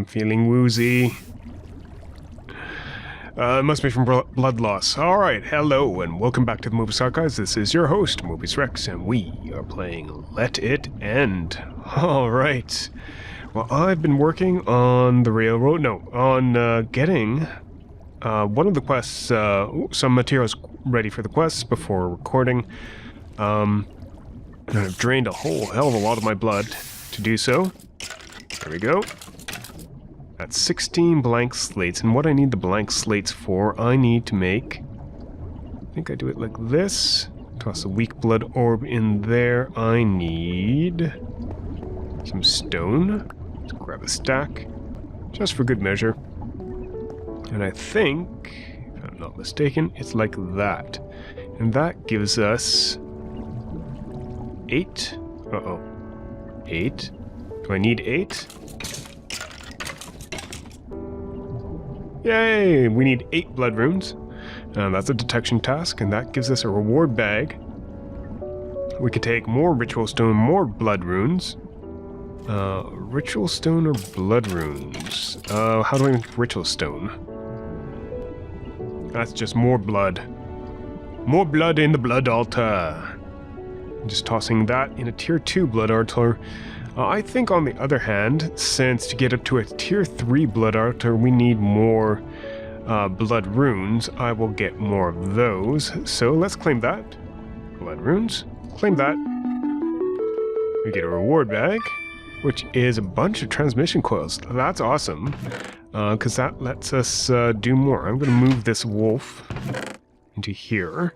I'm feeling woozy. It must be from blood loss. Alright, hello and welcome back to the Movies Archives. This is your host, Movies Rex, and we are playing Let It End. Alright. Well, I've been working on the railroad, getting one of the quests, some materials ready for the quests before recording. And I've drained a whole hell of a lot of my blood to do so. There we go. That's 16 blank slates, and what I need the blank slates for, I need to make... I think I do it like this. Toss a weak blood orb in there. I need some stone. Let's grab a stack, just for good measure. And I think, if I'm not mistaken, it's like that. And that gives us 8. Uh-oh. 8. Do I need 8? Yay! We need 8 blood runes. That's a detection task, and that gives us a reward bag. We could take more ritual stone, more blood runes. Ritual stone or blood runes? How do I make ritual stone? That's just more blood. More blood in the blood altar. Just tossing that in a tier 2 blood altar. I think, on the other hand, since to get up to a tier 3 blood altar we need more blood runes, I will get more of those. So let's claim that. Blood runes. Claim that. We get a reward bag, which is a bunch of transmission coils. That's awesome, because that lets us do more. I'm going to move this wolf into here.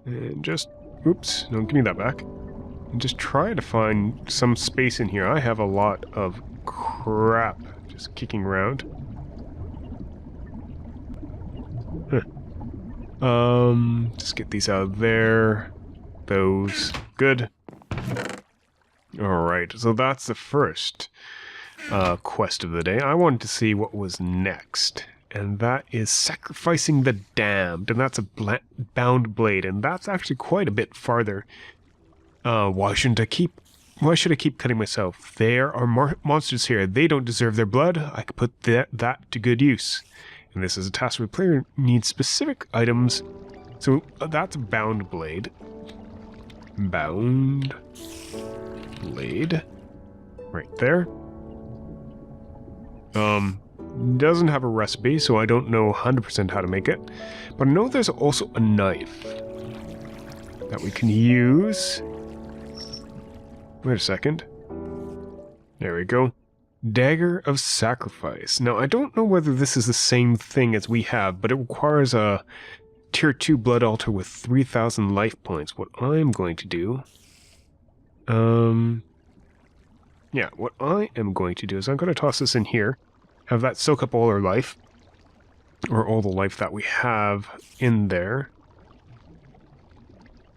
And just... Oops, no, give me that back. And just try to find some space in here. I have a lot of crap just kicking around. Huh. Just get these out of there. Those. Good. Alright, so that's the first quest of the day. I wanted to see what was next. And that is sacrificing the damned, and that's a bound blade, and that's actually quite a bit farther. Why should I keep cutting myself? There are monsters here. They don't deserve their blood. I could put that to good use. And this is a task where the player needs specific items. So that's a bound blade. Bound blade. Right there. Doesn't have a recipe, so I don't know 100% how to make it. But I know there's also a knife that we can use. Wait a second. There we go. Dagger of Sacrifice. Now, I don't know whether this is the same thing as we have, but it requires a tier 2 blood altar with 3,000 life points. What I'm going to do... yeah, what I am going to do is I'm going to toss this in here. Have that soak up all our life, or all the life that we have in there.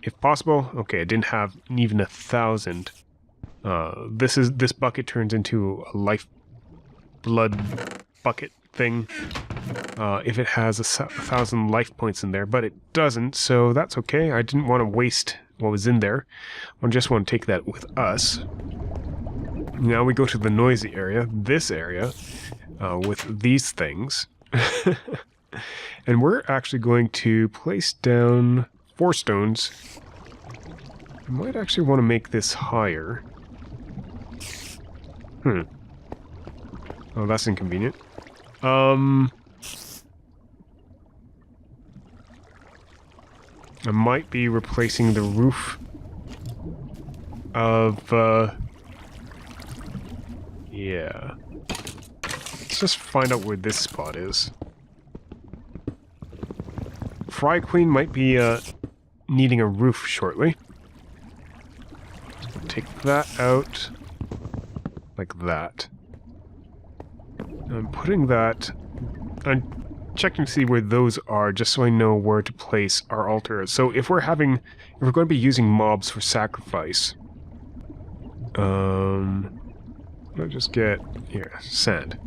If possible. Okay, I didn't have even 1,000. This bucket turns into a life blood bucket thing. If it has 1,000 life points in there, but it doesn't, so that's okay. I didn't want to waste what was in there. I just want to take that with us. Now we go to the noisy area, this area. With these things. And we're actually going to place down 4 stones. I might actually want to make this higher. Oh, that's inconvenient. I might be replacing the roof of, yeah. Let's just find out where this spot is. Fry Queen might be needing a roof shortly. Take that out like that. I'm putting that... I'm checking to see where those are, just so I know where to place our altar. So if we're going to be using mobs for sacrifice, I'll just get here sand.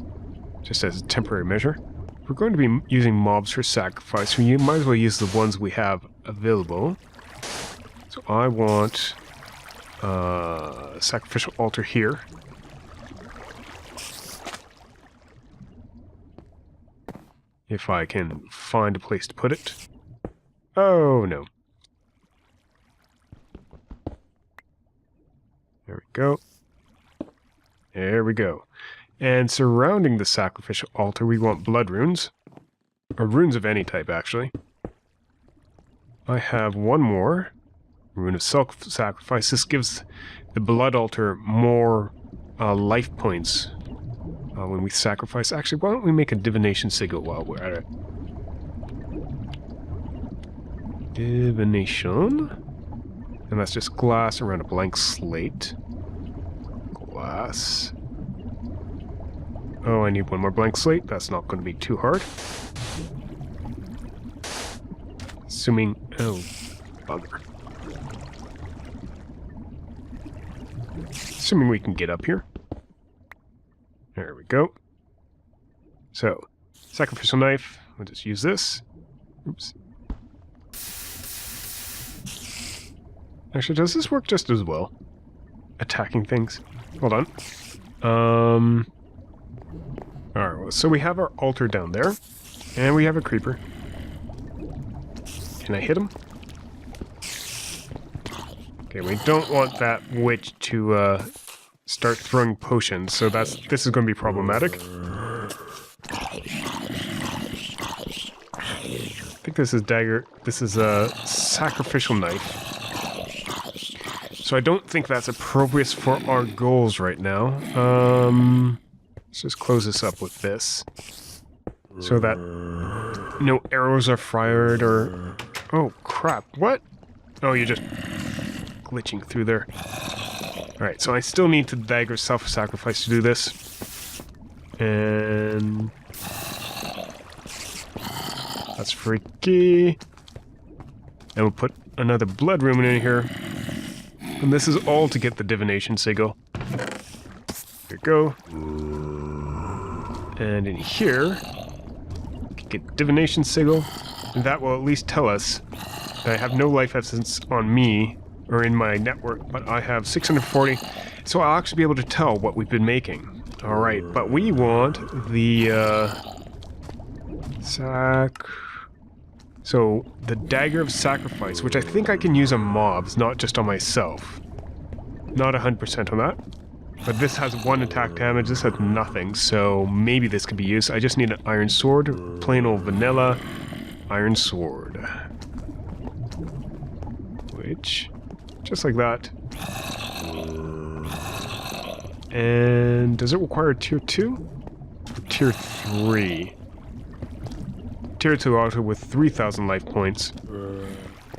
Just as a temporary measure. If we're going to be using mobs for sacrifice, we might as well use the ones we have available. So I want sacrificial altar here. If I can find a place to put it. Oh, no. There we go. There we go. And surrounding the sacrificial altar, we want blood runes. Or runes of any type, actually. I have one more. Rune of self-sacrifice. This gives the blood altar more life points when we sacrifice. Actually, why don't we make a divination sigil while we're at it? Divination. And that's just glass around a blank slate. Glass. Oh, I need one more blank slate. That's not going to be too hard. Assuming... Oh, bugger. Assuming we can get up here. There we go. So, sacrificial knife. We'll just use this. Oops. Actually, does this work just as well? Attacking things. Hold on. Alright, well, so we have our altar down there. And we have a creeper. Can I hit him? Okay, we don't want that witch to start throwing potions, so this is going to be problematic. I think this is dagger. This is a sacrificial knife. So I don't think that's appropriate for our goals right now. Let's just close this up with this. So that no arrows are fired or... Oh, crap. What? Oh, you're just glitching through there. Alright, so I still need to dagger self-sacrifice to do this. And... That's freaky. And we'll put another blood rune in here. And this is all to get the divination sigil. Here we go. And in here, we can get divination sigil. And that will at least tell us that I have no life essence on me or in my network, but I have 640. So I'll actually be able to tell what we've been making. Alright, but we want the So the dagger of sacrifice, which I think I can use on mobs, not just on myself. Not 100% on that. But this has 1 attack damage, this has nothing, so maybe this could be used. I just need an iron sword, plain old vanilla iron sword. Which, just like that. And does it require tier 2? Or tier 3? Tier 2 altar with 3,000 life points.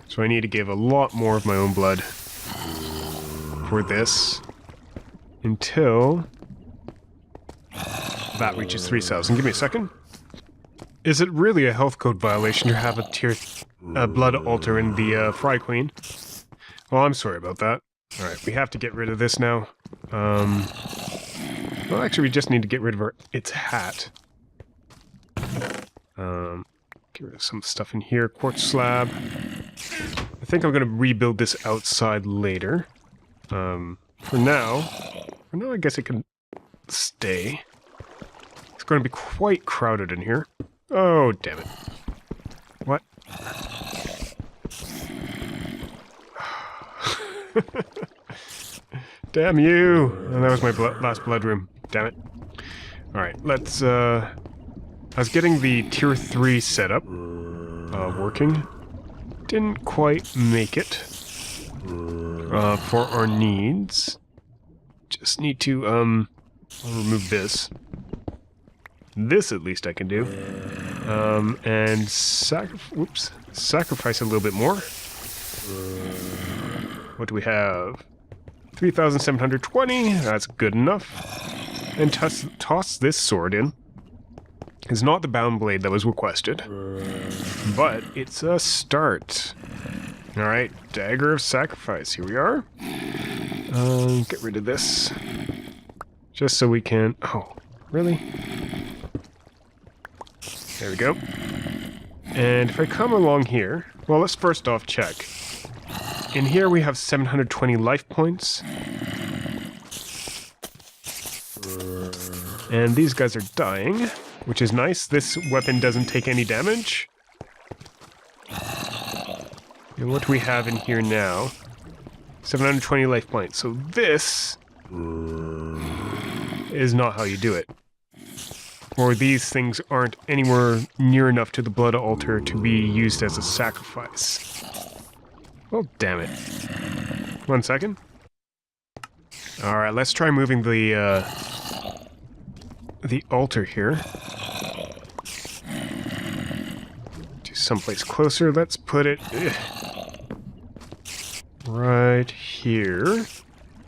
So I need to give a lot more of my own blood for this. Until that reaches 3,000. Give me a second. Is it really a health code violation to have a tier blood altar in the Fry Queen? Well, I'm sorry about that. Alright, we have to get rid of this now. Well, actually, we just need to get rid of its hat. Get rid of some stuff in here. Quartz slab. I think I'm going to rebuild this outside later. For now, I guess it can stay. It's going to be quite crowded in here. Oh, damn it. What? Damn you! And that was my last blood room. Damn it. Alright, let's, I was getting the tier 3 setup working. Didn't quite make it for our needs. Just need to, I'll remove this. This at least I can do. And sacrifice a little bit more. What do we have? 3,720, that's good enough. And toss this sword in. It's not the bound blade that was requested, but it's a start. Alright, dagger of sacrifice, here we are. Get rid of this. Just so we can... Oh, really? There we go. And if I come along here... Well, let's first off check in here we have 720 life points. And these guys are dying, which is nice. This weapon doesn't take any damage. And what do we have in here now? 720 life points. So this is not how you do it. Or these things aren't anywhere near enough to the blood altar to be used as a sacrifice. Oh, damn it. 1 second. Alright, let's try moving the altar here to someplace closer. Let's put it right here.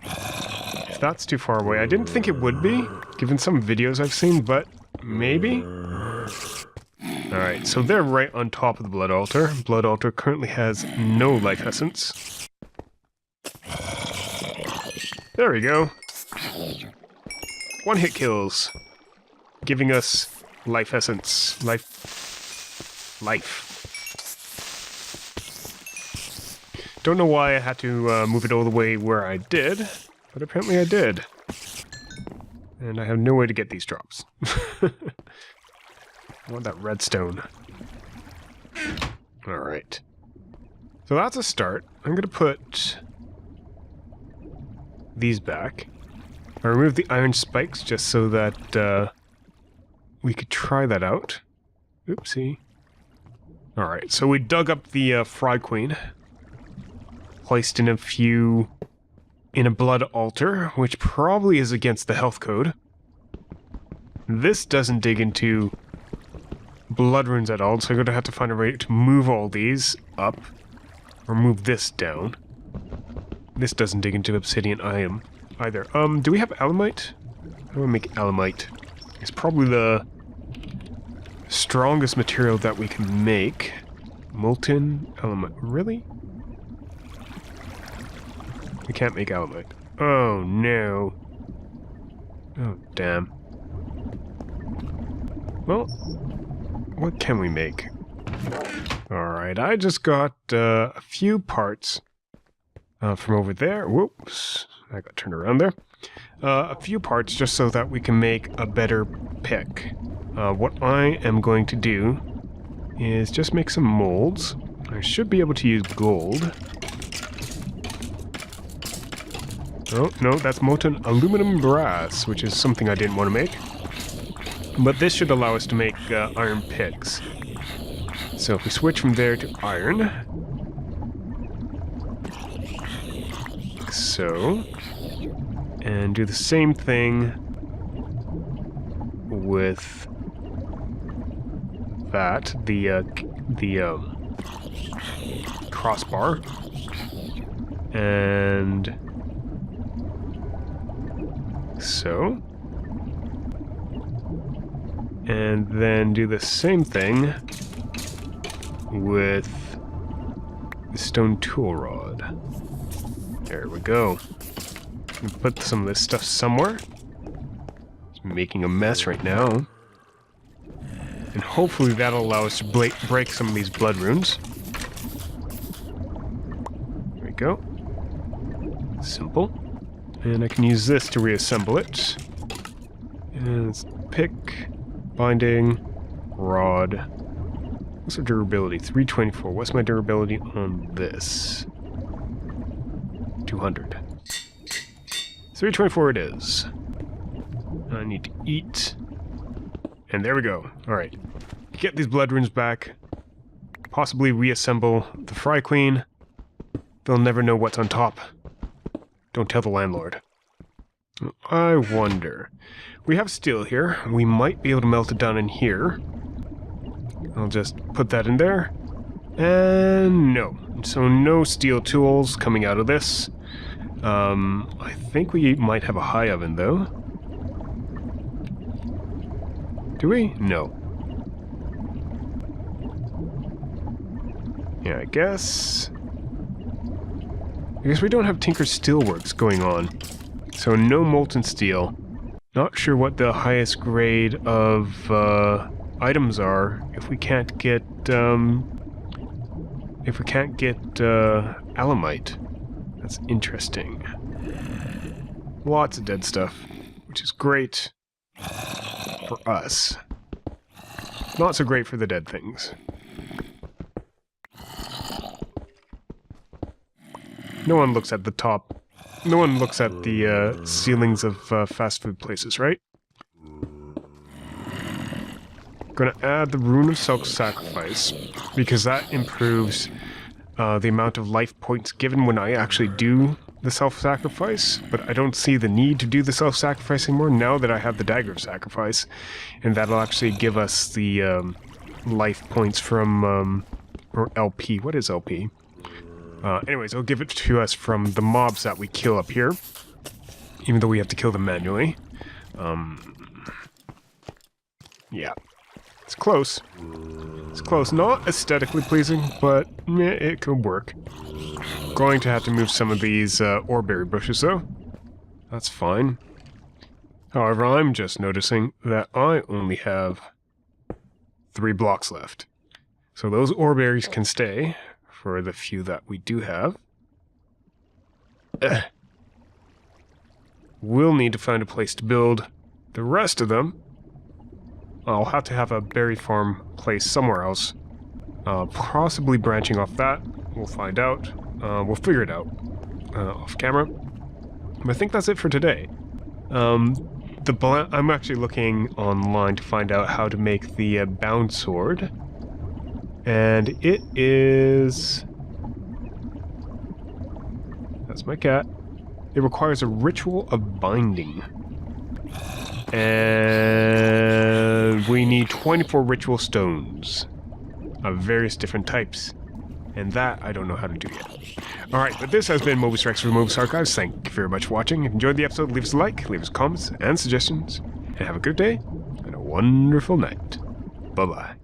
If that's too far away. I didn't think it would be, given some videos I've seen, but maybe? Alright, so they're right on top of the blood altar. Blood altar currently has no life essence. There we go. 1 hit kills. Giving us life essence. Life. Don't know why I had to move it all the way where I did, but apparently I did. And I have no way to get these drops. I want that redstone. Alright. So that's a start. I'm going to put these back. I removed the iron spikes just so that we could try that out. Oopsie. Alright, so we dug up the Fry Queen. Placed in a blood altar, which probably is against the health code. This doesn't dig into blood runes at all, so I'm going to have to find a way to move all these up. Or move this down. This doesn't dig into obsidian either. Do we have alamite? How do I make alamite? It's probably the strongest material that we can make. Molten alamite. Really? We can't make alamite. Oh no. Oh damn. Well, what can we make? Alright, I just got a few parts from over there. Whoops, I got turned around there. A few parts just so that we can make a better pick. What I am going to do is just make some molds. I should be able to use gold. Oh, no, that's molten aluminum brass, which is something I didn't want to make. But this should allow us to make iron picks. So if we switch from there to iron, like so, and do the same thing with that, the crossbar, and so, and then do the same thing with the stone tool rod. There we go. Put some of this stuff somewhere. It's making a mess right now. And hopefully that'll allow us to break some of these blood runes. There we go. Simple. And I can use this to reassemble it. And it's pick, binding, rod. What's our durability? 324. What's my durability on this? 200. 324 it is. I need to eat. And there we go. Alright. Get these blood runes back. Possibly reassemble the Fry Queen. They'll never know what's on top. Don't tell the landlord. I wonder. We have steel here. We might be able to melt it down in here. I'll just put that in there. And no. So no steel tools coming out of this. I think we might have a high oven though. Do we? No. Yeah, I guess we don't have Tinker's Steelworks going on. So no molten steel. Not sure what the highest grade of items are if we can't get Alamite. That's interesting. Lots of dead stuff, which is great for us. Not so great for the dead things. No one looks at the top. No one looks at the ceilings of fast food places, right? Gonna add the Rune of Self-Sacrifice, because that improves the amount of life points given when I actually do the self-sacrifice, but I don't see the need to do the self-sacrifice anymore now that I have the Dagger of Sacrifice, and that'll actually give us the life points from, or LP. What is LP? Anyways, it'll give it to us from the mobs that we kill up here, even though we have to kill them manually. Yeah. It's close. It's close. Not aesthetically pleasing, but yeah, it could work. Going to have to move some of these oreberry bushes, though. That's fine. However, I'm just noticing that I only have 3 blocks left. So those oreberries can stay for the few that we do have. We'll need to find a place to build the rest of them. I'll have to have a berry farm place somewhere else. Possibly branching off that. We'll find out. We'll figure it out off camera. But I think that's it for today. I'm actually looking online to find out how to make the bound sword. And it is... That's my cat. It requires a ritual of binding. And we need 24 ritual stones of various different types. And that I don't know how to do yet. Alright, but this has been Mobius Rex for Mobius Archives. Thank you very much for watching. If you enjoyed the episode, leave us a like, leave us comments and suggestions. And have a good day and a wonderful night. Bye-bye.